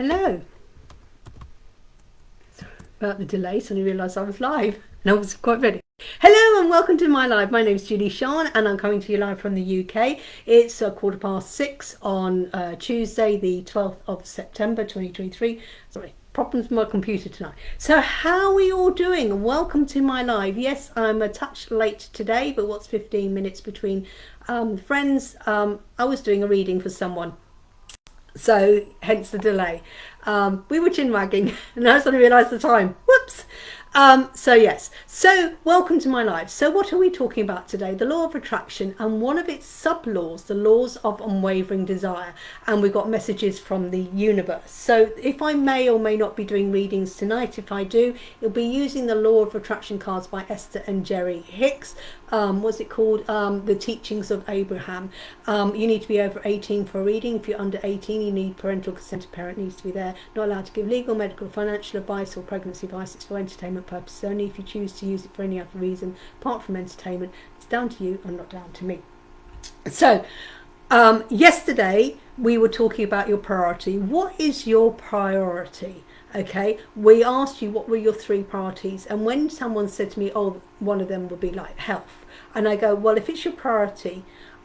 Hello. Sorry about the delay, suddenly realised I was live and I was quite ready. Hello and welcome to my live. My name's Julie-Sian and I'm coming to you live from the UK. It's 6:15 on Tuesday, the 12th of September 2023. Sorry, problems with my computer tonight. So how are we all doing? And welcome to my live. Yes, I'm a touch late today, but what's 15 minutes between friends? I was doing a reading for someone. So hence the delay. We were chin wagging and I suddenly realised the time. Whoops. So yes, so welcome to my live. So what are we talking about today? The law of attraction and one of its sub-laws, the laws of unwavering desire. And we've got messages from the universe. So if I may or may not be doing readings tonight, if I do, it'll be using the law of attraction cards by Esther and Jerry Hicks. What's it called? The Teachings of Abraham. You need to be over 18 for a reading. If you're under 18, you need parental consent. A parent needs to be there. Not allowed to give legal, medical, financial advice or pregnancy advice. It's for entertainment purposes only. If you choose to use it for any other reason apart from entertainment, it's down to you and not down to me. So yesterday we were talking about your priority. What is your priority? Okay, we asked you what were your three priorities, and when someone said to me, oh, one of them would be like health, and I go, well, if it's your priority,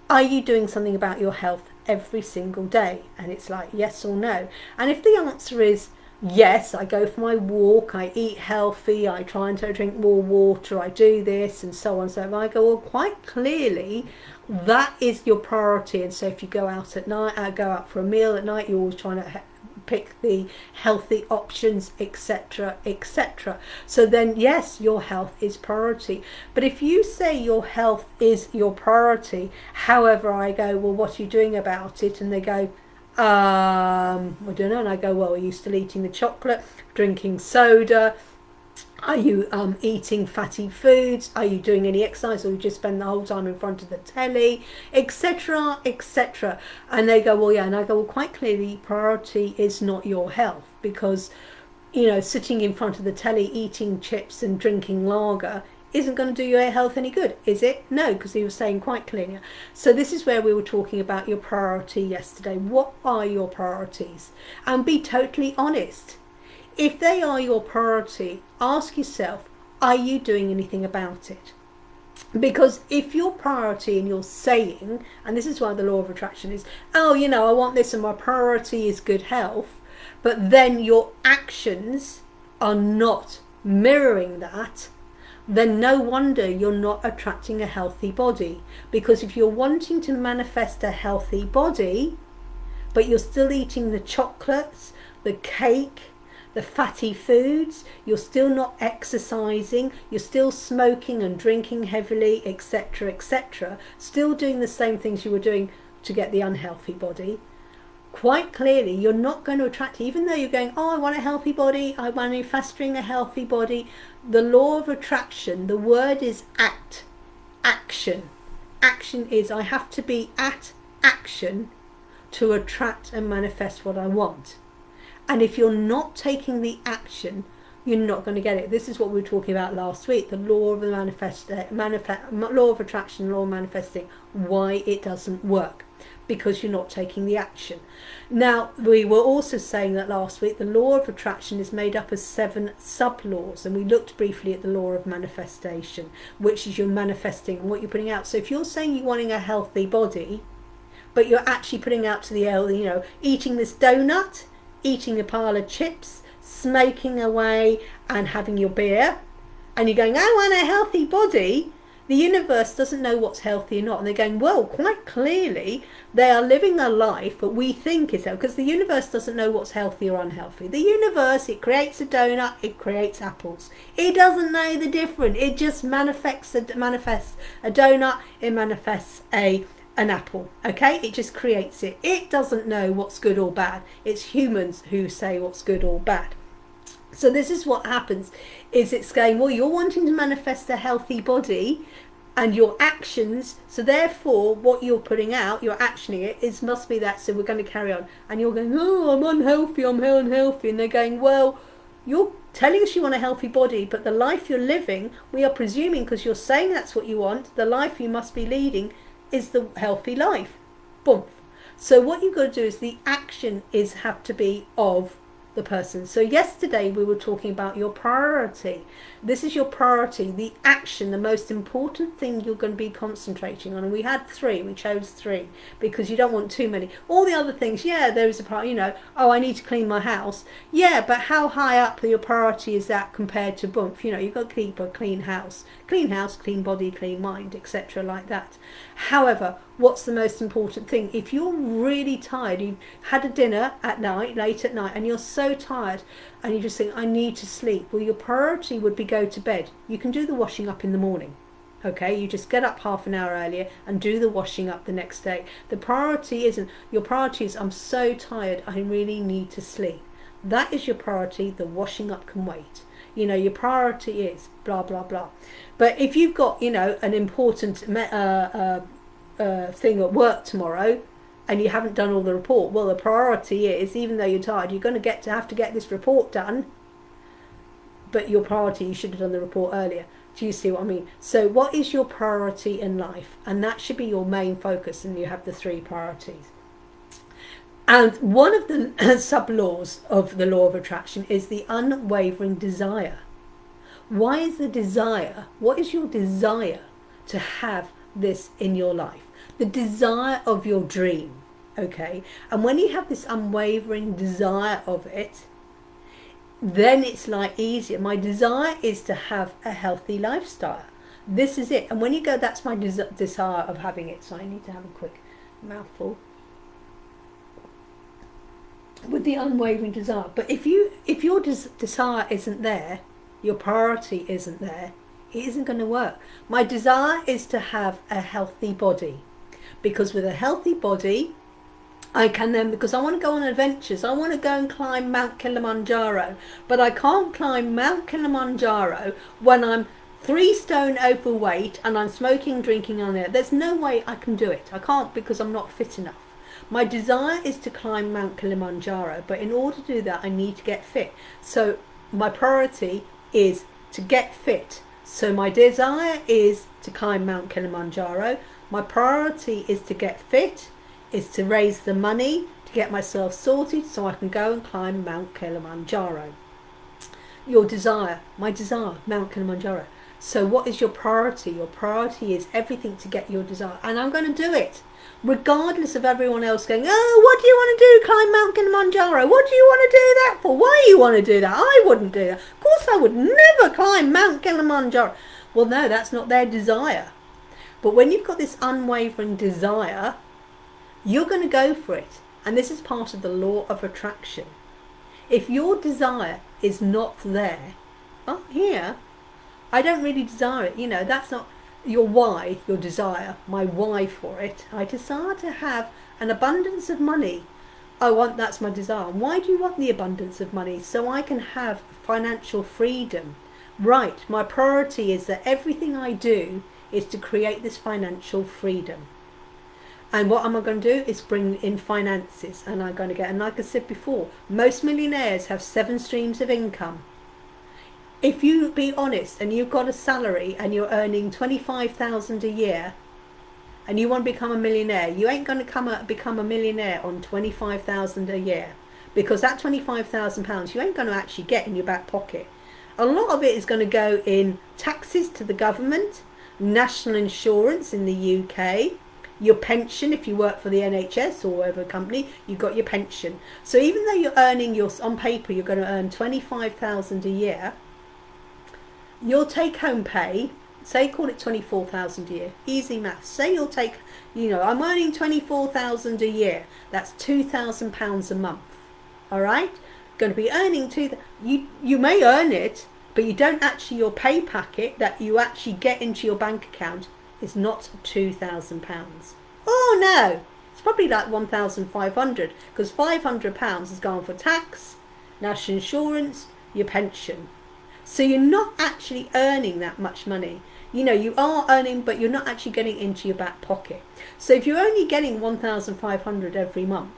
are you doing something about your health every single day? And it's like yes or no. And if the answer is yes, I go for my walk, I eat healthy, I try and drink more water, I do this and so on. So I go, well, quite clearly that is your priority. And so if you go out at night, go out for a meal at night, you're always trying to pick the healthy options, etc., etc. So then yes, your health is priority. But if you say your health is your priority, however, I go, well, what are you doing about it? And they go, I don't know. And I go, well, are you still eating the chocolate, drinking soda? Are you eating fatty foods? Are you doing any exercise, or you just spend the whole time in front of the telly, etc., etc.? And they go, well, yeah. And I go, well, quite clearly, priority is not your health, because, you know, sitting in front of the telly, eating chips and drinking lager isn't going to do your health any good, is it? No, because he was saying quite clearly. So this is where we were talking about your priority yesterday. What are your priorities? And be totally honest. If they are your priority, ask yourself, are you doing anything about it? Because if your priority and you're saying, and this is why the law of attraction is, oh, you know, I want this and my priority is good health, but then your actions are not mirroring that, then no wonder you're not attracting a healthy body. Because if you're wanting to manifest a healthy body, but you're still eating the chocolates, the cake, the fatty foods, you're still not exercising, you're still smoking and drinking heavily, etc., etc., still doing the same things you were doing to get the unhealthy body, quite clearly you're not going to attract, even though you're going, oh, I want a healthy body, I'm manifesting a healthy body. The law of attraction, the word is action. Action is, I have to be at action to attract and manifest what I want. And if you're not taking the action, you're not going to get it. This is what we were talking about last week, the law of law of attraction, law of manifesting, why it doesn't work, because you're not taking the action. Now, we were also saying that last week, the law of attraction is made up of 7 sub-laws, and we looked briefly at the law of manifestation, which is you're manifesting and what you're putting out. So if you're saying you're wanting a healthy body, but you're actually putting out to the, you know, eating this donut, eating a pile of chips, smoking away and having your beer, and you're going, I want a healthy body, the universe doesn't know what's healthy or not. And they're going, well, quite clearly they are living a life but we think is healthy, because the universe doesn't know what's healthy or unhealthy. The universe, it creates a donut, it creates apples. It doesn't know the difference. It just manifests a donut, it manifests an apple. Okay, it just creates it. It doesn't know what's good or bad. It's humans who say what's good or bad. So this is what happens, is it's going, well, you're wanting to manifest a healthy body and your actions, so therefore what you're putting out, you're actioning it, it must be that, so we're going to carry on. And you're going, oh, I'm unhealthy, I'm unhealthy. And they're going, well, you're telling us you want a healthy body, but the life you're living, we are presuming, because you're saying that's what you want, the life you must be leading is the healthy life. Boom. So what you've got to do is the action is have to be of the person. So yesterday we were talking about your priority. This is your priority, the action, the most important thing you're going to be concentrating on. And we had three, we chose three because you don't want too many. All the other things, yeah, there's a part, you know, oh, I need to clean my house. Yeah, but how high up your priority is that compared to boomph? You know, you've got to keep a clean house, clean body, clean mind, etc. like that. However, what's the most important thing? If you're really tired, you've had a dinner at night, late at night, and you're so tired and you just think, I need to sleep. Well, your priority would be go to bed. You can do the washing up in the morning. Okay, you just get up half an hour earlier and do the washing up the next day. The priority isn't, your priority is, I'm so tired, I really need to sleep. That is your priority. The washing up can wait. You know, your priority is blah, blah, blah. But if you've got, you know, an important thing at work tomorrow and you haven't done all the report, well, the priority is, even though you're tired, you're going to have to get this report done. But your priority, you should have done the report earlier. Do you see what I mean? So what is your priority in life? And that should be your main focus, and you have the three priorities. And one of the sub-laws of the law of attraction is the unwavering desire. Why is the desire? What is your desire to have this in your life? The desire of your dream, okay? And when you have this unwavering desire of it, then it's like easier. My desire is to have a healthy lifestyle. This is it. And when you go, that's my desire of having it. So I need to have a quick mouthful. With the unwavering desire. But if your desire isn't there, your priority isn't there, it isn't going to work. My desire is to have a healthy body, because with a healthy body I can then, because I want to go on adventures, I want to go and climb Mount Kilimanjaro, but I can't climb Mount Kilimanjaro when I'm 3 stone overweight and I'm smoking, drinking on it. There's no way I can do it. I can't, because I'm not fit enough. My desire is to climb Mount Kilimanjaro, but in order to do that, I need to get fit. So my priority is to get fit. So my desire is to climb Mount Kilimanjaro. My priority is to get fit, is to raise the money to get myself sorted so I can go and climb Mount Kilimanjaro. Your desire, my desire, Mount Kilimanjaro. So what is your priority? Your priority is everything to get your desire. And I'm going to do it, regardless of everyone else going, oh, what do you want to do? Climb Mount Kilimanjaro. What do you want to do that for? Why do you want to do that? I wouldn't do that. Of course I would never climb Mount Kilimanjaro. Well, no, that's not their desire. But when you've got this unwavering desire, you're going to go for it. And this is part of the law of attraction. If your desire is not there, oh, here, I don't really desire it. You know, that's not your why, your desire, my why for it. I desire to have an abundance of money. That's my desire. Why do you want the abundance of money? So I can have financial freedom. Right, my priority is that everything I do is to create this financial freedom. And what am I going to do is bring in finances, and I'm going to get, and like I said before, most millionaires have 7 streams of income. If you be honest and you've got a salary and you're earning 25,000 a year and you want to become a millionaire, you ain't going to become a millionaire on 25,000 a year, because that £25,000 you ain't going to actually get in your back pocket. A lot of it is going to go in taxes to the government, national insurance in the UK, your pension if you work for the NHS or whatever company, you've got your pension. So even though you're earning on paper you're going to earn 25,000 a year, your take-home pay, say call it 24,000 a year, easy maths. Say you'll take, I'm earning 24,000 a year. That's £2,000 a month. All right, going to be earning you may earn it, but you don't actually, your pay packet that you actually get into your bank account is not £2,000. Oh no, it's probably like 1,500, because £500 has gone for tax, national insurance, your pension. So you're not actually earning that much money. You are earning, but you're not actually getting into your back pocket. So if you're only getting 1,500 every month,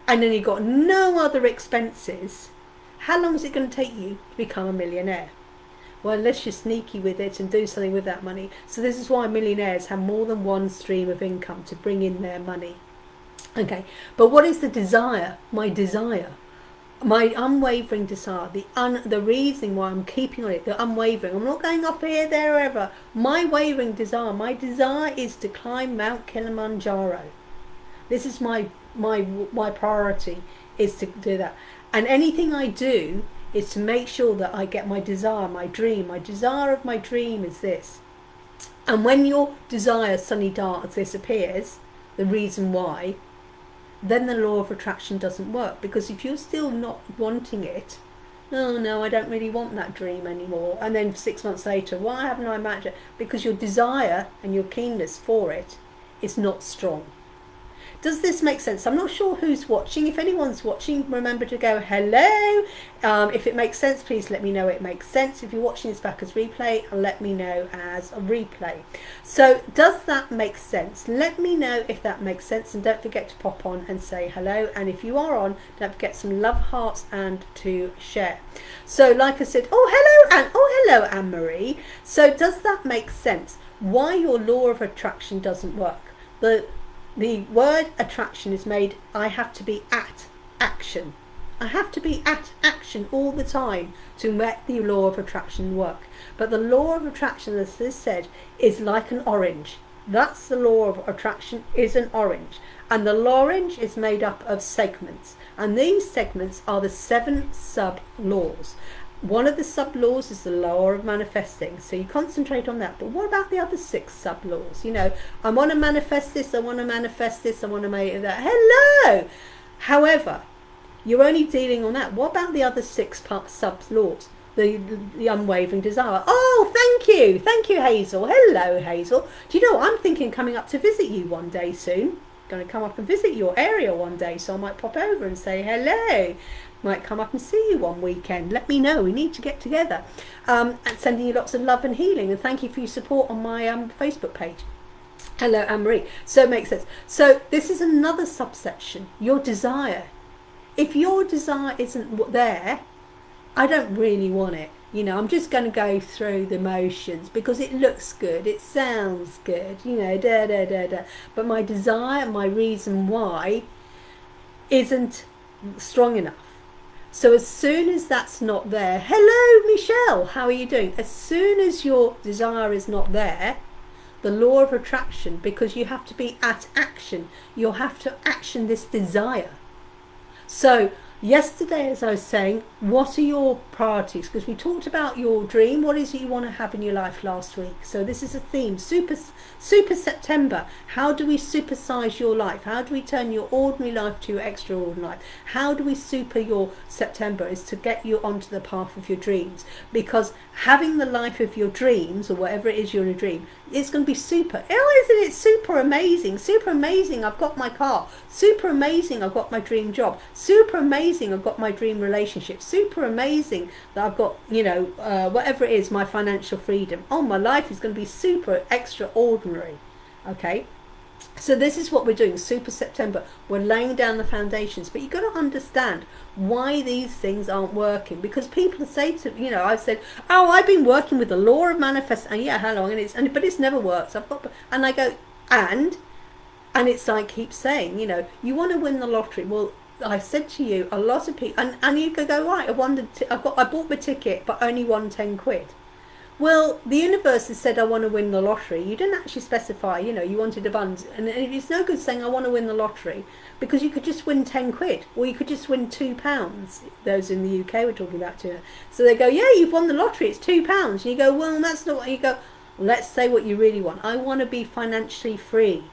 and then you've got no other expenses, how long is it going to take you to become a millionaire? Well, unless you're sneaky with it and do something with that money. So this is why millionaires have more than one stream of income to bring in their money. Okay, but what is the desire? My desire. My unwavering desire, the reason why I'm keeping on it, the unwavering, I'm not going up here, there, or ever. My wavering desire, my desire is to climb Mount Kilimanjaro. This is my priority, is to do that. And anything I do is to make sure that I get my desire, my dream. My desire of my dream is this. And when your desire suddenly disappears, the reason why, then the law of attraction doesn't work. Because if you're still not wanting it, oh no, I don't really want that dream anymore, and then 6 months later, why haven't I imagined it? Because your desire and your keenness for it is not strong. Does this make sense? I'm not sure who's watching. If anyone's watching, remember to go hello. If it makes sense, please let me know it makes sense. If you're watching this back as replay, let me know as a replay. So does that make sense? Let me know if that makes sense, and don't forget to pop on and say hello. And if you are on, don't forget some love hearts and to share. So like I said, hello Anne-Marie. So does that make sense? Why your law of attraction doesn't work? The word attraction is made, I have to be at action. I have to be at action all the time to make the law of attraction work. But the law of attraction, as this said, is like an orange. That's the law of attraction, is an orange. And the orange is made up of segments. And these segments are the 7 sub-laws. One of the sub-laws is the law of manifesting. So you concentrate on that. But what about the other 6 sub-laws? You know, I want to manifest this, I want to manifest this, I want to make that. Hello! However, you're only dealing on that. What about the other 6 sub-laws? The unwavering desire. Oh, thank you. Thank you, Hazel. Hello, Hazel. Do you know what? I'm thinking coming up to visit you one day soon. Going to come up and visit your area one day. So I might pop over and say hello. Might come up and see you one weekend. Let me know. We need to get together. And sending you lots of love and healing. And thank you for your support on my Facebook page. Hello, Anne-Marie. So it makes sense. So this is another subsection. Your desire. If your desire isn't there, I don't really want it. You know, I'm just going to go through the motions because it looks good. It sounds good. You know, But my desire, my reason why isn't strong enough. So as soon as that's not there, hello Michelle, how are you doing? As soon as your desire is not there, the law of attraction, because you have to be at action, you'll have to action this desire. So yesterday, as I was saying, what are your priorities? Because we talked about your dream. What is it you want to have in your life last week? So this is a theme, super September. How do we supersize your life? How do we turn your ordinary life to your extraordinary life? How do we super your September is to get you onto the path of your dreams. Because having the life of your dreams, or whatever it is you're in a dream, it's going to be super. Oh, isn't it super amazing? Super amazing, I've got my car. Super amazing, I've got my dream job. Super amazing, I've got my dream relationship. Super amazing that I've got, you know, whatever it is, my financial freedom. Oh, my life is going to be super extraordinary. Okay, so this is what we're doing, super September. We're laying down the foundations, but you've got to understand why these things aren't working. Because people say to, you know, I've said, oh, I've been working with the law of manifest, and yeah, how long? But it's never worked. And I go, and it's like, keep saying, you know, you want to win the lottery. Well, I said to you, a lot of people, and you could go, right, I bought my ticket, but only won 10 quid. Well, the universe has said, I want to win the lottery. You didn't actually specify, you know, you wanted abundance. And it's no good saying, I want to win the lottery, because you could just win 10 quid, or you could just win £2. Those in the UK were talking about too. So they go, yeah, you've won the lottery, it's £2. And you go, well, that's not what you go. Let's say what you really want. I want to be financially free.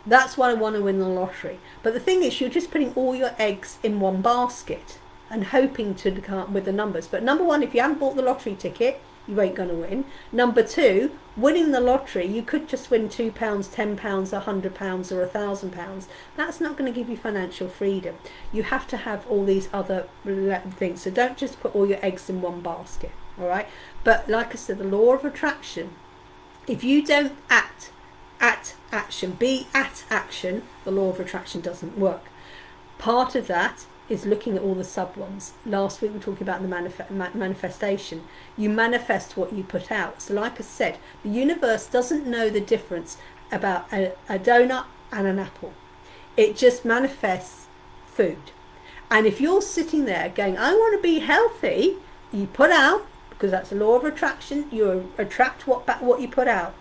That's why I want to win the lottery. But the thing is, you're just putting all your eggs in one basket and hoping to come up with the numbers. But number one, if you haven't bought the lottery ticket, you ain't going to win. Number two, winning the lottery, you could just win £2, £10, £100 or £1,000. That's not going to give you financial freedom. You have to have all these other things. So don't just put all your eggs in one basket. All right. But like I said, the law of attraction, if you don't act at action, be at action, the law of attraction doesn't work. Part of that is looking at all the sub ones. Last week we were talking about the manifestation. You manifest what you put out. So like I said, the universe doesn't know the difference about a donut and an apple. It just manifests food. And if you're sitting there going, I want to be healthy, you put out, because that's the law of attraction, you attract what you put out.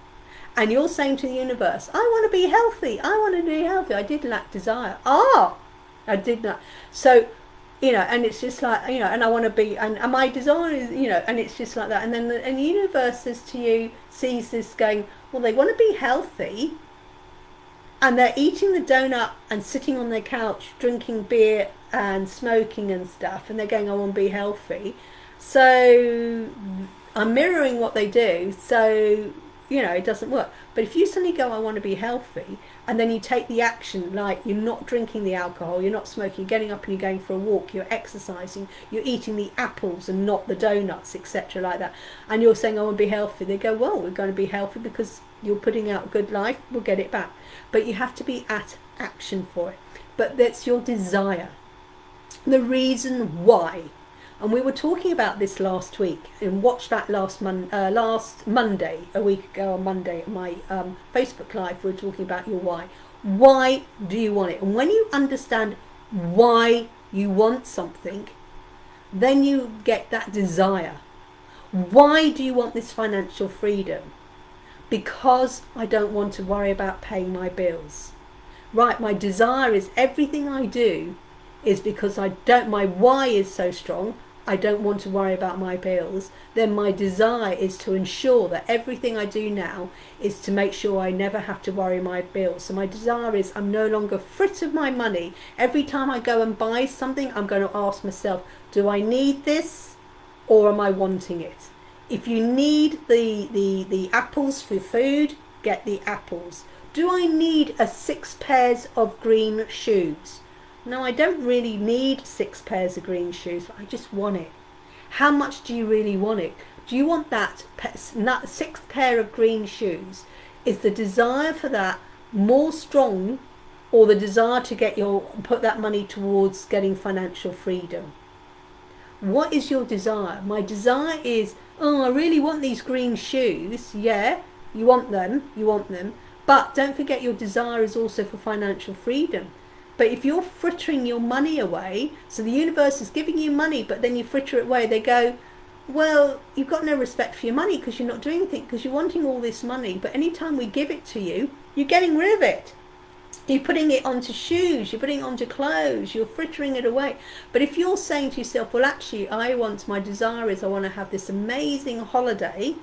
And you're saying to the universe, I want to be healthy, I want to be healthy, I did lack desire. I did not. So, and it's just like, and I want to be, and my desire is, and it's just like that. And then the universe says to you, sees this going, well, they want to be healthy, and they're eating the donut and sitting on their couch, drinking beer and smoking and stuff, and they're going, I want to be healthy. So I'm mirroring what they do, so it doesn't work. But if you suddenly go, I want to be healthy, and then you take the action, like you're not drinking the alcohol, you're not smoking, you're getting up and you're going for a walk, you're exercising, you're eating the apples and not the donuts, etc., like that, and you're saying I want to be healthy, they go, well, we're going to be healthy because you're putting out a good life, we'll get it back. But you have to be at action for it. But that's your desire, the reason why. And we were talking about this last week, and watched that last Monday, a week ago on Monday, my Facebook Live, we were talking about your why. Why do you want it? And when you understand why you want something, then you get that desire. Why do you want this financial freedom? Because I don't want to worry about paying my bills. Right, my desire is everything I do is because my why is so strong, I don't want to worry about my bills. Then my desire is to ensure that everything I do now is to make sure I never have to worry my bills. So my desire is I'm no longer frit of my money. Every time I go and buy something, I'm going to ask myself, do I need this or am I wanting it? If you need the apples for food, get the apples. Do I need 6 pairs of green shoes? No, I don't really need 6 pairs of green shoes, but I just want it. How much do you really want it? Do you want that 6th pair of green shoes? Is the desire for that more strong, or the desire to put that money towards getting financial freedom? What is your desire? My desire is, I really want these green shoes. Yeah, you want them. But don't forget your desire is also for financial freedom. But if you're frittering your money away, so the universe is giving you money, but then you fritter it away, they go, well, you've got no respect for your money because you're not doing anything, because you're wanting all this money. But anytime we give it to you, you're getting rid of it. You're putting it onto shoes, you're putting it onto clothes, you're frittering it away. But if you're saying to yourself, well, actually, my desire is I want to have this amazing holiday,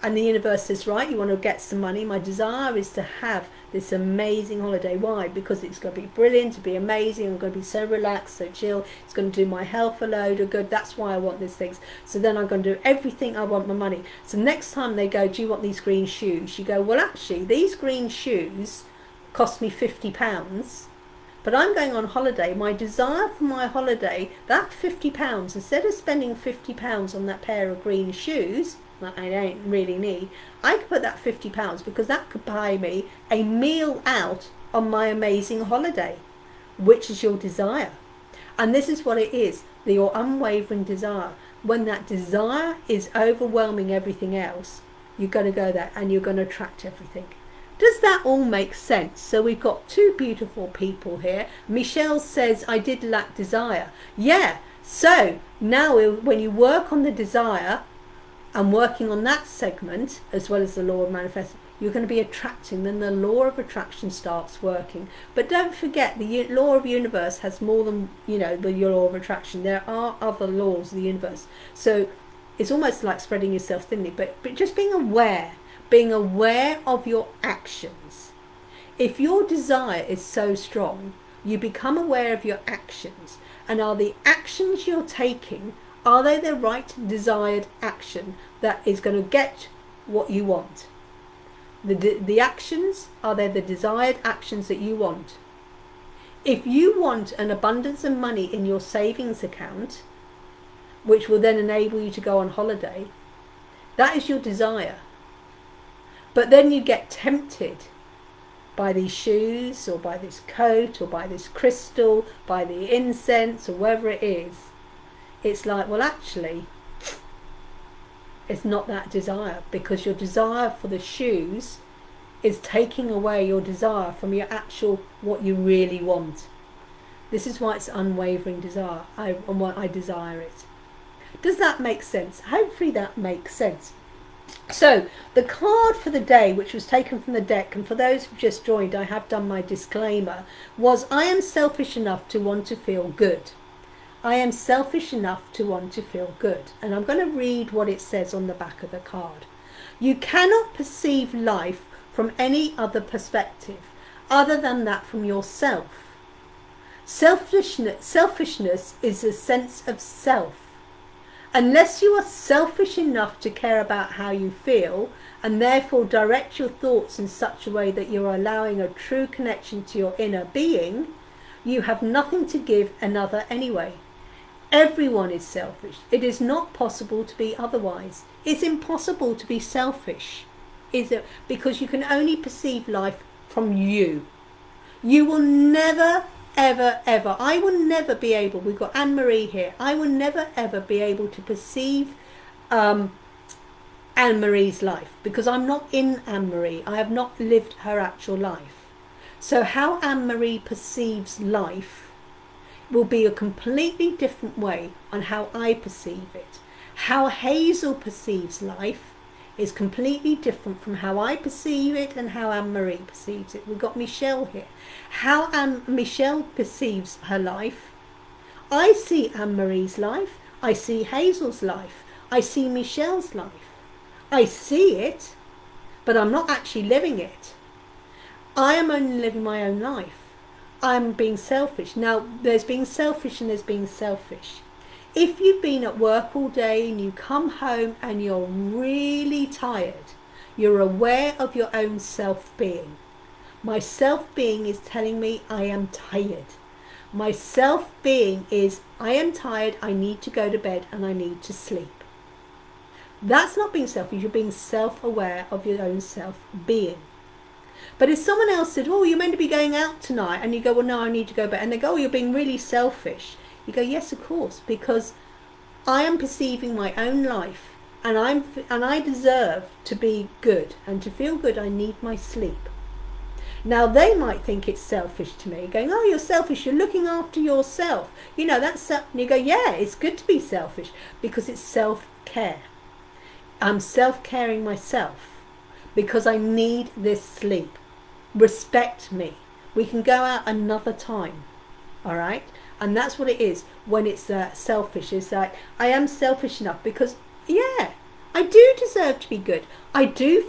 and the universe says, right, you want to get some money. My desire is to have this amazing holiday. Why? Because it's going to be brilliant, to be amazing. I'm going to be so relaxed, so chill. It's going to do my health a load of good. That's why I want these things. So then I'm going to do everything I want my money. So next time they go, do you want these green shoes? You go, well, actually, these green shoes cost me £50. But I'm going on holiday. My desire for my holiday, that £50, instead of spending £50 on that pair of green shoes, that I don't really need, I could put that £50 because that could buy me a meal out on my amazing holiday, which is your desire. And this is what it is, your unwavering desire. When that desire is overwhelming everything else, you're going to go there and you're going to attract everything. Does that all make sense? So we've got 2 beautiful people here. Michelle says, I did lack desire. Yeah, so now when you work on the desire, and working on that segment, as well as the law of manifesting, you're going to be attracting, then the law of attraction starts working. But don't forget, the law of universe has more than, the law of attraction. There are other laws of the universe. So it's almost like spreading yourself thinly, but just being aware of your actions. If your desire is so strong, you become aware of your actions. And are the actions you're taking, are they the right desired action that is going to get what you want? The actions, are they the desired actions that you want? If you want an abundance of money in your savings account, which will then enable you to go on holiday, that is your desire. But then you get tempted by these shoes, or by this coat, or by this crystal, by the incense, or whatever it is. It's like, well, actually, it's not that desire, because your desire for the shoes is taking away your desire from your actual, what you really want. This is why it's unwavering desire. I desire it. Does that make sense? Hopefully that makes sense. So the card for the day, which was taken from the deck, and for those who've just joined, I have done my disclaimer, was I am selfish enough to want to feel good. I am selfish enough to want to feel good. And I'm going to read what it says on the back of the card. You cannot perceive life from any other perspective other than that from yourself. Selfishness is a sense of self. Unless you are selfish enough to care about how you feel and therefore direct your thoughts in such a way that you're allowing a true connection to your inner being, you have nothing to give another anyway. Everyone is selfish. It is not possible to be otherwise. It's impossible to be selfish, is it? Because you can only perceive life from you. You will never, ever, ever, I will never be able, we've got Anne-Marie here, I will never, ever be able to perceive Anne-Marie's life, because I'm not in Anne-Marie. I have not lived her actual life. So how Anne-Marie perceives life will be a completely different way on how I perceive it. How Hazel perceives life is completely different from how I perceive it and how Anne-Marie perceives it. We've got Michelle here. How Michelle perceives her life. I see Anne-Marie's life. I see Hazel's life. I see Michelle's life. I see it, but I'm not actually living it. I am only living my own life. I'm being selfish. Now, there's being selfish and there's being selfish. If you've been at work all day and you come home and you're really tired, you're aware of your own self-being. My self-being is telling me I am tired. My self-being is I am tired, I need to go to bed and I need to sleep. That's not being selfish. You're being self-aware of your own self-being. But if someone else said, oh, you're meant to be going out tonight, and you go, well, no, I need to go back, and they go, oh, you're being really selfish. You go, yes, of course, because I am perceiving my own life, and I deserve to be good, and to feel good, I need my sleep. Now, they might think it's selfish to me, going, oh, you're selfish, you're looking after yourself. You know, that's, and you go, yeah, it's good to be selfish, because it's self-care. I'm self-caring myself, because I need this sleep. Respect me. We can go out another time, all right? And that's what it is when it's selfish. It's like, I am selfish enough because, yeah, I do deserve to be good. I do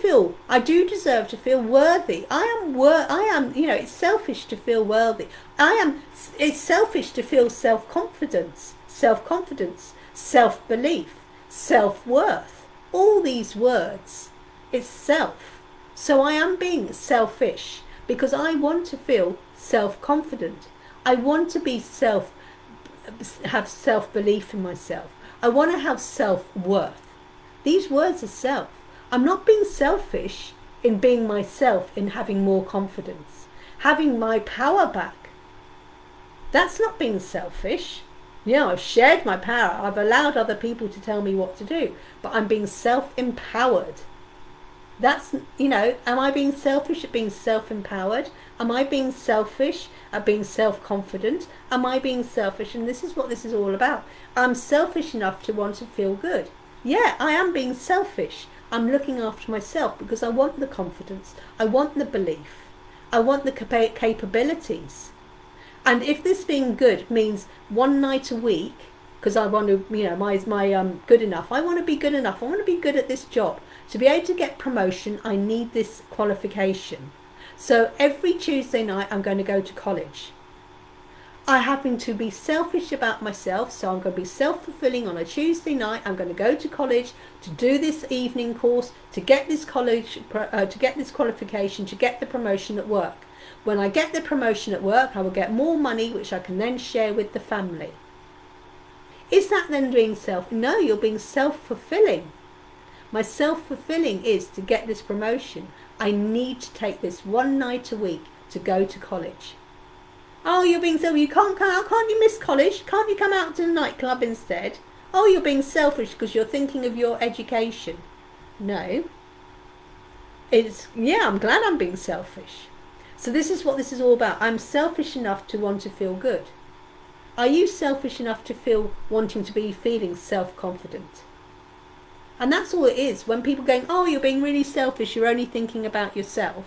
deserve to feel worthy. I am, you know, it's selfish to feel worthy. It's selfish to feel self-confidence, self-belief, self-worth. All these words, it's self. So I am being selfish because I want to feel self-confident. I want to be have self-belief in myself. I want to have self-worth. These words are self. I'm not being selfish in being myself, in having more confidence, having my power back. That's not being selfish. You know, I've shared my power. I've allowed other people to tell me what to do, but I'm being self-empowered. That's, you know, am I being selfish at being self-empowered? Am I being selfish at being self-confident? Am I being selfish? And this is what this is all about. I'm selfish enough to want to feel good. Yeah, I am being selfish. I'm looking after myself because I want the confidence. I want the belief. I want the capabilities. And if this being good means one night a week, because I want to, you know, my good enough. I want to be good enough. I want to be good at this job. To be able to get promotion, I need this qualification. So every Tuesday night, I'm going to go to college. I happen to be selfish about myself, so I'm going to be self-fulfilling on a Tuesday night. I'm going to go to college to do this evening course, to get this to get this qualification, to get the promotion at work. When I get the promotion at work, I will get more money, which I can then share with the family. Is that then being No, you're being self-fulfilling. My self-fulfilling is to get this promotion. I need to take this one night a week to go to college. Oh, you're being selfish. You can't come out. Can't you miss college? Can't you come out to the nightclub instead? Oh, you're being selfish because you're thinking of your education. No. I'm glad I'm being selfish. So this is what this is all about. I'm selfish enough to want to feel good. Are you selfish enough to feel wanting to be feeling self-confident? And that's all it is. When people going, oh, you're being really selfish, you're only thinking about yourself.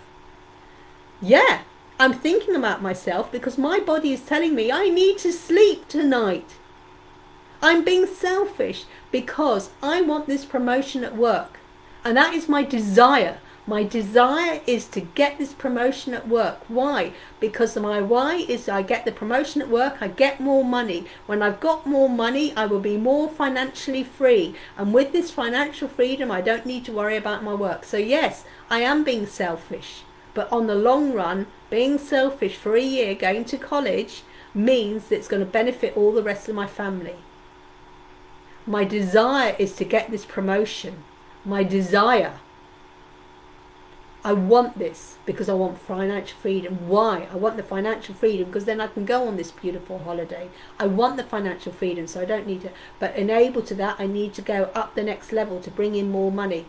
Yeah, I'm thinking about myself because my body is telling me I need to sleep tonight. I'm being selfish because I want this promotion at work. And that is my desire. My desire is to get this promotion at work. Why? Because my why is I get the promotion at work, I get more money. When I've got more money, I will be more financially free. And with this financial freedom, I don't need to worry about my work. So yes, I am being selfish. But on the long run, being selfish for a year, going to college, means that it's going to benefit all the rest of my family. My desire is to get this promotion. My desire. I want this because I want financial freedom. Why? I want the financial freedom because then I can go on this beautiful holiday. I want the financial freedom, so I don't need to. But enable to that, I need to go up the next level to bring in more money.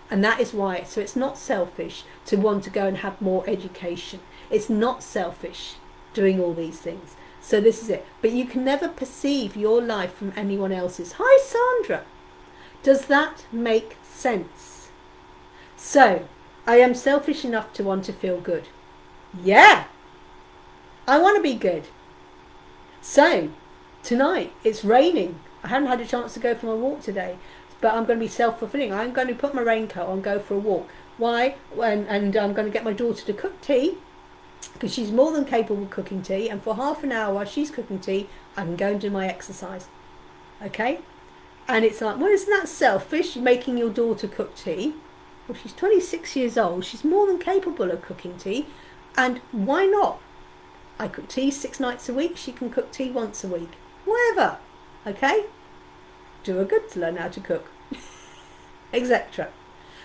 And that is why. So it's not selfish to want to go and have more education. It's not selfish doing all these things. So this is it. But you can never perceive your life from anyone else's. Hi, Sandra. Does that make sense? So, I am selfish enough to want to feel good. Yeah. I want to be good. So, tonight, it's raining. I haven't had a chance to go for my walk today. But I'm going to be self-fulfilling. I'm going to put my raincoat on and go for a walk. Why? And I'm going to get my daughter to cook tea. Because she's more than capable of cooking tea. And for half an hour while she's cooking tea, I can go and do my exercise. Okay? And it's like, well, isn't that selfish, making your daughter cook tea? Well, she's 26 years old. She's more than capable of cooking tea. And why not? I cook tea 6 nights a week. She can cook tea once a week. Whatever. Okay? Do her good to learn how to cook. Etc.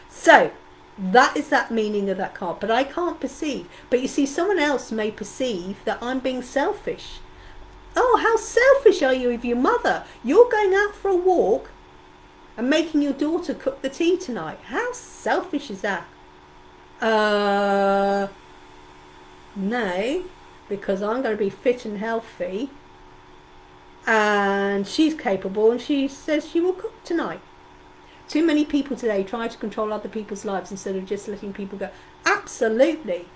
So, that is that meaning of that card. But I can't perceive. But you see, someone else may perceive that I'm being selfish. Oh, how selfish are you with your mother? You're going out for a walk and making your daughter cook the tea tonight. How selfish is that? No, because I'm going to be fit and healthy and she's capable and she says she will cook tonight. Too many people today try to control other people's lives instead of just letting people go. Absolutely.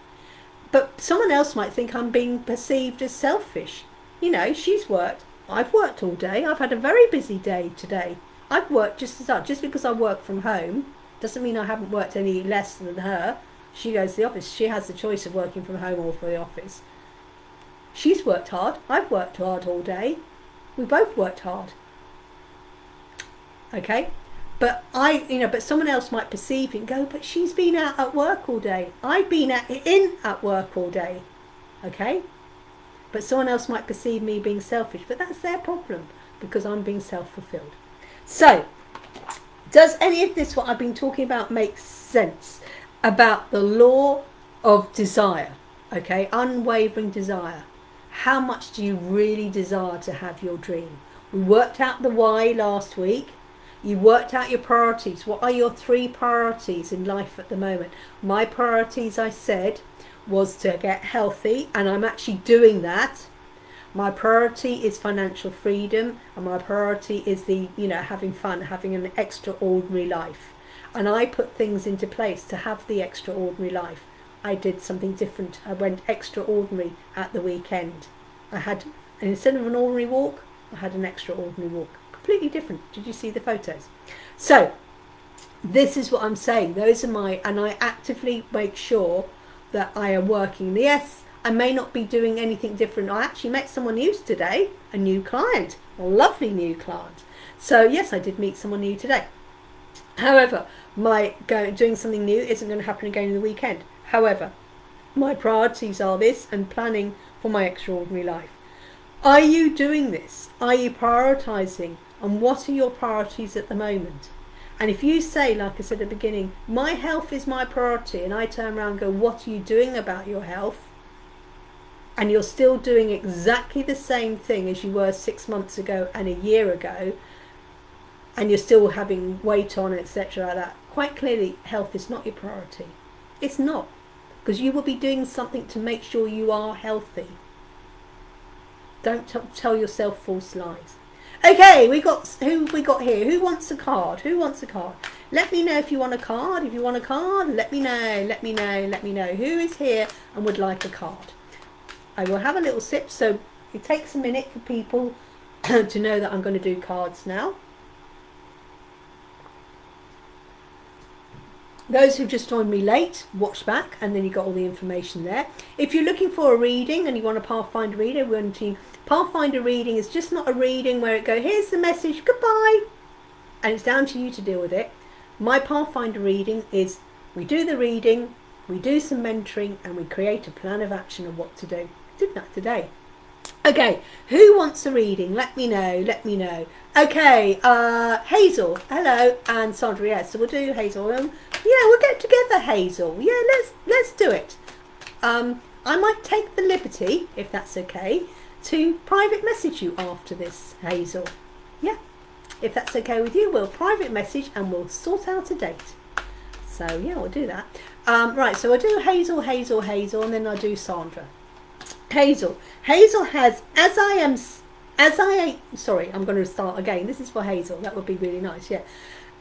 But someone else might think I'm being perceived as selfish. You know, she's worked. I've worked all day. I've had a very busy day today. I've worked just as hard. Just because I work from home doesn't mean I haven't worked any less than her. She goes to the office. She has the choice of working from home or for the office. She's worked hard. I've worked hard all day. We both worked hard. Okay? But but someone else might perceive it and go, but she's been out at work all day. I've been in at work all day. Okay? But someone else might perceive me being selfish. But that's their problem because I'm being self-fulfilled. So, does any of this, what I've been talking about, make sense about the law of desire? Okay, unwavering desire. How much do you really desire to have your dream? We worked out the why last week. You worked out your priorities. What are your 3 priorities in life at the moment? My priorities, I said, was to get healthy, and I'm actually doing that. My priority is financial freedom, and my priority is having fun, having an extraordinary life. And I put things into place to have the extraordinary life. I did something different. I went extraordinary at the weekend. Instead of an ordinary walk, I had an extraordinary walk. Completely different. Did you see the photos? So, this is what I'm saying. Those are and I actively make sure that I am working. Yes, I may not be doing anything different. I actually met someone new today, a new client, a lovely new client. So yes, I did meet someone new today. However, doing something new isn't going to happen again in the weekend. However, my priorities are this and planning for my extraordinary life. Are you doing this? Are you prioritizing? And what are your priorities at the moment? And if you say, like I said at the beginning, my health is my priority, and I turn around and go, what are you doing about your health? And you're still doing exactly the same thing as you were 6 months ago and a year ago, and you're still having weight on, etc. like that, quite clearly health is not your priority. It's not, because you will be doing something to make sure you are healthy. Don't tell yourself false lies. Okay, who have we got here? Who wants a card? Who wants a card? Let me know if you want a card. If you want a card, let me know. Let me know. Let me know. Who is here and would like a card? I will have a little sip. So it takes a minute for people to know that I'm going to do cards now. Those who just joined me late, watch back, and then you got all the information there. If you're looking for a reading and you want a Pathfinder reading, Pathfinder reading is just not a reading where it goes, here's the message, goodbye, and it's down to you to deal with it. My Pathfinder reading is, we do the reading, we do some mentoring, and we create a plan of action of what to do. I did that today. Okay, who wants a reading? Let me know, let me know. Okay, Hazel, hello, and Sandra, yes, so we'll do Hazel. Yeah, we'll get together, Hazel. Yeah, let's do it. I might take the liberty, if that's okay, to private message you after this, Hazel. Yeah, if that's okay with you, we'll private message and we'll sort out a date. So yeah, we'll do that. Right, so I'll do Hazel, Hazel, Hazel, and then I'll do Sandra. Hazel has, sorry, I'm going to start again. This is for Hazel. That would be really nice, yeah.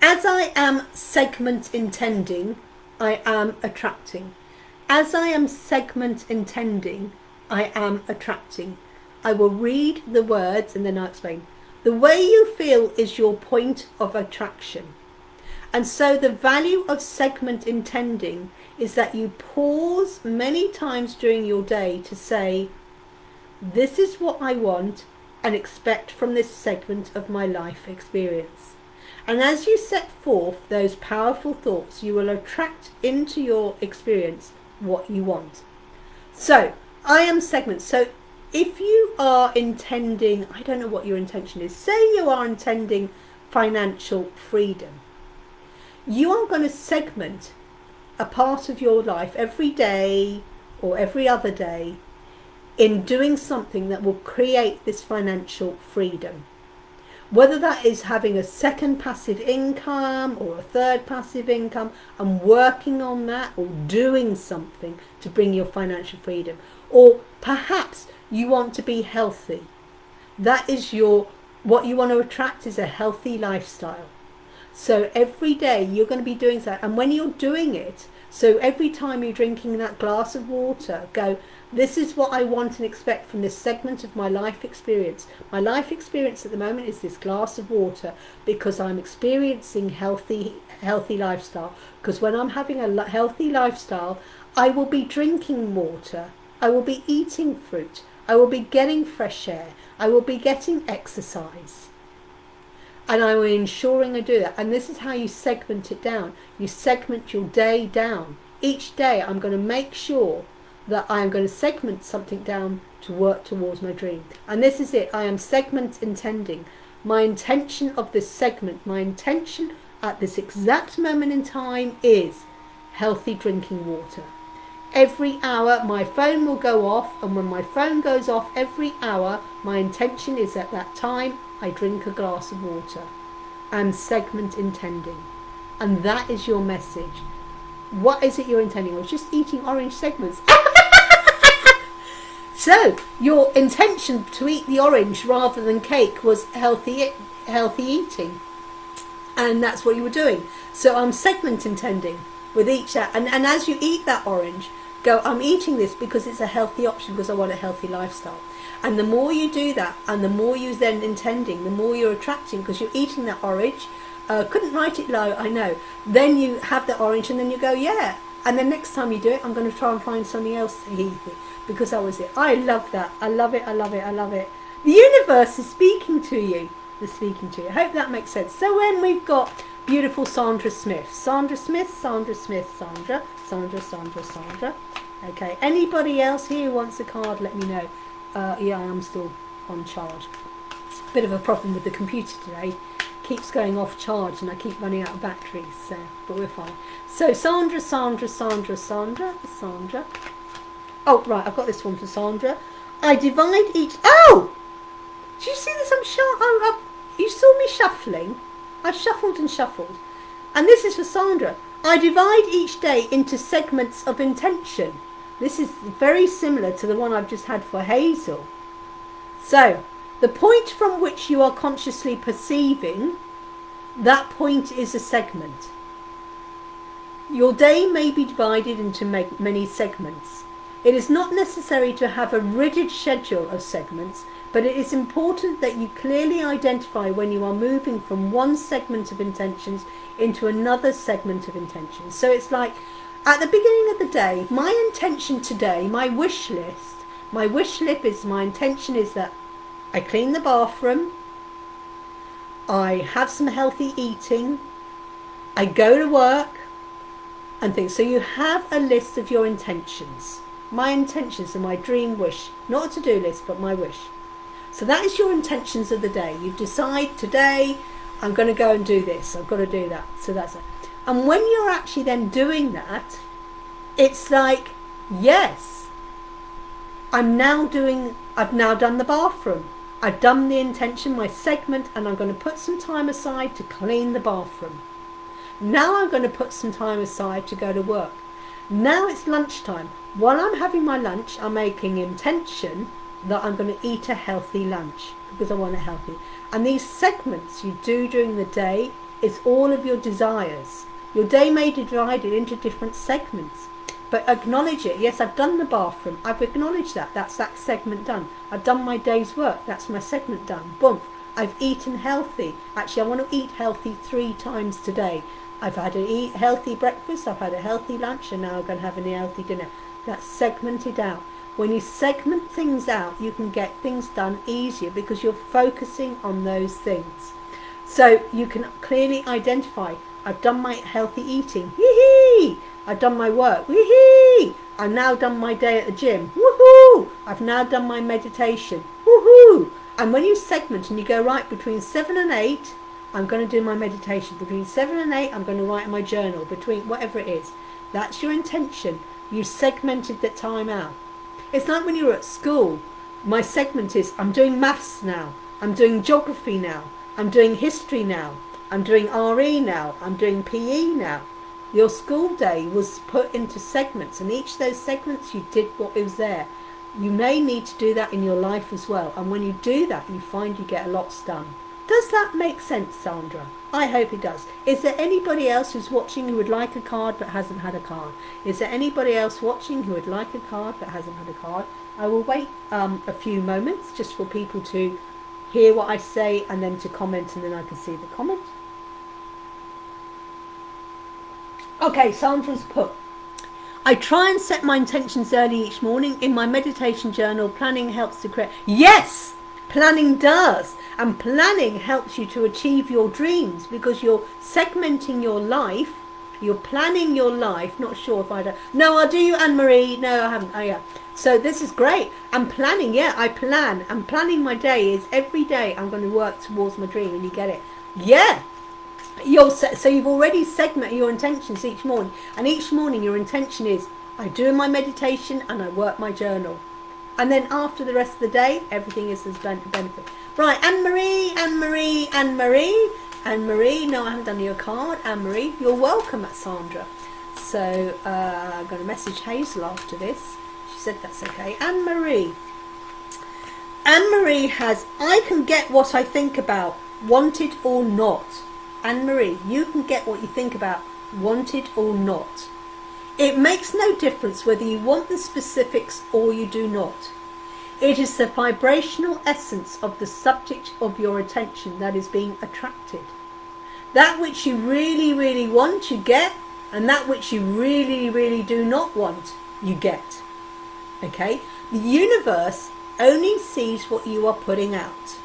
As I am segment intending, I am attracting. As I am segment intending, I am attracting. I will read the words and then I'll explain. The way you feel is your point of attraction. And so the value of segment intending is that you pause many times during your day to say, this is what I want and expect from this segment of my life experience. And as you set forth those powerful thoughts, you will attract into your experience what you want. So I am segment. So if you are intending, I don't know what your intention is, say you are intending financial freedom, you are going to segment a part of your life every day or every other day in doing something that will create this financial freedom. Whether that is having a second passive income or a third passive income and working on that, or doing something to bring your financial freedom. Or perhaps you want to be healthy. That is what you want to attract is a healthy lifestyle. So every day you're going to be doing that. And when you're doing it, so every time you're drinking that glass of water, go, this is what I want and expect from this segment of my life experience. My life experience at the moment is this glass of water because I'm experiencing healthy lifestyle. Because when I'm having a healthy lifestyle, I will be drinking water. I will be eating fruit. I will be getting fresh air. I will be getting exercise. And I'm ensuring I do that. And this is how you segment it down. You segment your day down. Each day I'm going to make sure that I am going to segment something down to work towards my dream. And this is it. I am segment intending. My intention of this segment, my intention at this exact moment in time is healthy drinking water. Every hour my phone will go off, and when my phone goes off every hour, my intention is at that time I drink a glass of water. I'm segment intending. And that is your message. What is it you're intending? I was just eating orange segments. So your intention to eat the orange rather than cake was healthy eating. And that's what you were doing. So I'm segment intending with each, and as you eat that orange, go, I'm eating this because it's a healthy option, because I want a healthy lifestyle. And the more you do that, and the more you then intending, the more you're attracting, because you're eating that orange. Couldn't write it low, I know. Then you have the orange and then you go, yeah. And then next time you do it, I'm going to try and find something else to eat, because that was it. I love that. I love it. I love it. I love it. The universe is speaking to you. It's speaking to you. I hope that makes sense. So when we've got beautiful Sandra Smith. Sandra Smith, Sandra Smith, Sandra. Sandra, Sandra, Sandra. Okay. Anybody else here who wants a card, let me know. Yeah, I am still on charge. Bit of a problem with the computer today. Keeps going off charge and I keep running out of batteries, so, but we're fine. So Sandra, Sandra, Sandra, Sandra, Sandra. Oh, right, I've got this one for Sandra. I divide each... Oh! Do you see this? You saw me shuffling. I shuffled and shuffled. And this is for Sandra. I divide each day into segments of intention. This is very similar to the one I've just had for Hazel. So the point from which you are consciously perceiving, that point is a segment. Your day may be divided into many segments. It is not necessary to have a rigid schedule of segments, but it is important that you clearly identify when you are moving from one segment of intentions into another segment of intentions. So it's like, at the beginning of the day, my intention today, my wish list is, my intention is that I clean the bathroom, I have some healthy eating, I go to work, and things. So you have a list of your intentions. My intentions are my dream wish, not a to-do list, but my wish. So that is your intentions of the day. You decide, today I'm going to go and do this, I've got to do that. So that's it. And when you're actually then doing that, it's like, yes, I've now done the bathroom, I've done the intention, my segment, and I'm going to put some time aside to clean the bathroom. Now I'm going to put some time aside to go to work. Now it's lunchtime. While I'm having my lunch, I'm making intention that I'm going to eat a healthy lunch because I want it healthy. And these segments you do during the day is all of your desires. Your day may be divided into different segments, but acknowledge it. Yes, I've done the bathroom. I've acknowledged that. That's that segment done. I've done my day's work. That's my segment done. Boom. I've eaten healthy. Actually, I want to eat healthy 3 times today. I've had a healthy breakfast, I've had a healthy lunch, and now I'm going to have a healthy dinner. That's segmented out. When you segment things out, you can get things done easier because you're focusing on those things. So you can clearly identify, I've done my healthy eating, yee-hee! I've done my work, yee-hee! I've now done my day at the gym, woohoo! I've now done my meditation, woohoo! And when you segment and you go, right, between 7 and 8, I'm going to do my meditation. Between 7 and 8, I'm going to write in my journal. Between whatever it is. That's your intention. You segmented that time out. It's like when you're at school. My segment is, I'm doing maths now. I'm doing geography now. I'm doing history now. I'm doing RE now. I'm doing PE now. Your school day was put into segments. And each of those segments, you did what was there. You may need to do that in your life as well. And when you do that, you find you get a lot done. Does that make sense, Sandra? I hope it does. Is there anybody else who's watching who would like a card but hasn't had a card? Is there anybody else watching who would like a card but hasn't had a card? I will wait a few moments just for people to hear what I say and then to comment, and then I can see the comment. Okay, Sandra's put, I try and set my intentions early each morning. In my meditation journal, planning helps to create... Yes! Planning does, and planning helps you to achieve your dreams because you're segmenting your life, you're planning your life. Not sure if I don't. No, I'll do you, Anne-Marie. No, I haven't. Oh yeah. So this is great. And planning, yeah, I plan. And planning my day is every day I'm going to work towards my dream, and you get it. Yeah. So you've already segmented your intentions each morning, and each morning your intention is, I do my meditation and I work my journal. And then after the rest of the day, everything is as benefit. Right, Anne-Marie, Anne-Marie, Anne-Marie. Anne-Marie, no, I haven't done your card. Anne-Marie, you're welcome at Sandra. So I'm going to message Hazel after this. She said that's okay. Anne-Marie. Anne-Marie has, I can get what I think about, wanted or not. Anne-Marie, you can get what you think about, wanted or not. It makes no difference whether you want the specifics or you do not. It is the vibrational essence of the subject of your attention that is being attracted. That which you really, really want, you get, and that which you really, really do not want, you get. Okay? The universe only sees what you are putting out.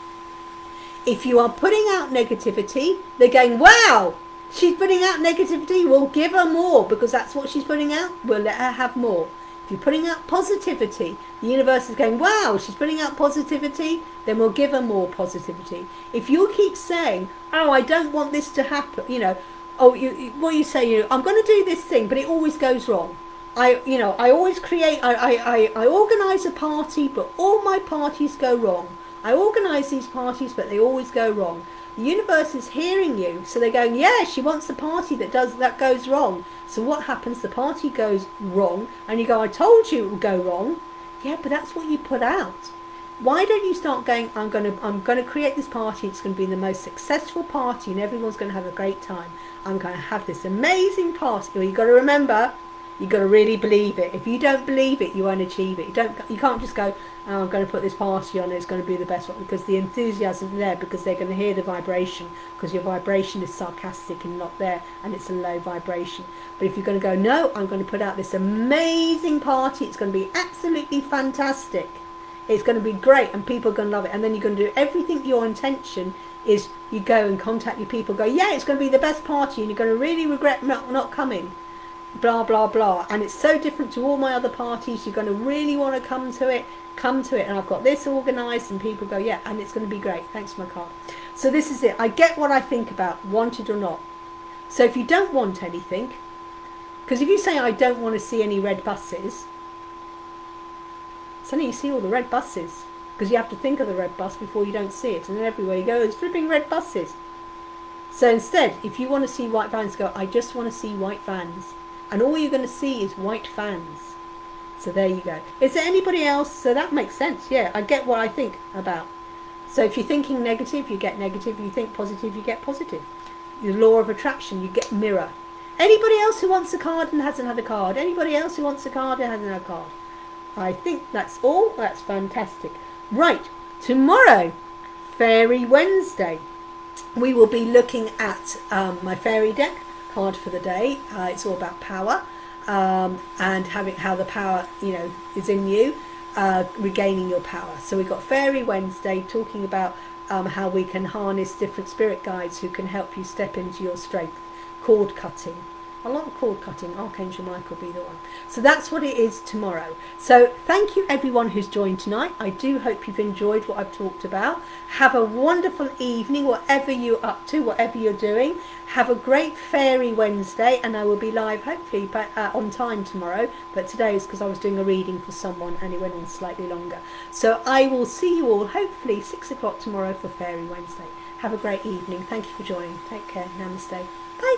If you are putting out negativity, they're going, wow! She's putting out negativity, we'll give her more because that's what she's putting out. We'll let her have more. If you're putting out positivity, the universe is going, wow, she's putting out positivity, then we'll give her more positivity. If you keep saying, oh, I don't want this to happen, what you say, I'm going to do this thing, but it always goes wrong. I always create, I organise a party, but all my parties go wrong. I organise these parties, but they always go wrong. The universe is hearing you, so they're going, yeah, she wants a party that goes wrong. So what happens? The party goes wrong, and you go, I told you it would go wrong. Yeah, but that's what you put out. Why don't you start going, I'm going to create this party, it's going to be the most successful party and everyone's going to have a great time. I'm going to have this amazing party. Well, you've got to remember, you've got to really believe it. If you don't believe it, you won't achieve it. You can't just go, oh, I'm going to put this party on, it's going to be the best one, because the enthusiasm there, because they're going to hear the vibration, because your vibration is sarcastic and not there, and it's a low vibration. But if you're going to go, no, I'm going to put out this amazing party, it's going to be absolutely fantastic, it's going to be great, and people are going to love it, and then you're going to do everything. Your intention is you go and contact your people, go, yeah, it's going to be the best party, and you're going to really regret not coming, blah blah blah, and it's so different to all my other parties, you're going to really want to come to it, and I've got this organised, and people go, yeah, and it's going to be great, thanks for my card. So this is it. I get what I think about, wanted or not. So if you don't want anything, because if you say I don't want to see any red buses, suddenly you see all the red buses, because you have to think of the red bus before you don't see it, and then everywhere you go there's flipping red buses. So instead, if you want to see white vans, go, I just want to see white vans, and all you're going to see is white fans. So there you go. Is there anybody else? So that makes sense. Yeah, I get what I think about. So if you're thinking negative, you get negative. If you think positive, you get positive. The law of attraction, you get mirror. Anybody else who wants a card and hasn't had a card? Anybody else who wants a card and hasn't had a card? I think that's all. That's fantastic. Right, tomorrow, Fairy Wednesday, we will be looking at my fairy deck card for the day. It's all about power, and how the power, is in you, regaining your power. So we've got Fairy Wednesday talking about how we can harness different spirit guides who can help you step into your strength. Cord cutting. A lot of cord cutting. Archangel Michael will be the one. So that's what it is tomorrow. So thank you everyone who's joined tonight. I do hope you've enjoyed what I've talked about. Have a wonderful evening, whatever you're up to, whatever you're doing. Have a great Fairy Wednesday, and I will be live hopefully on time tomorrow. But today is because I was doing a reading for someone and it went on slightly longer. So I will see you all hopefully 6 o'clock tomorrow for Fairy Wednesday. Have a great evening. Thank you for joining. Take care. Namaste. Bye.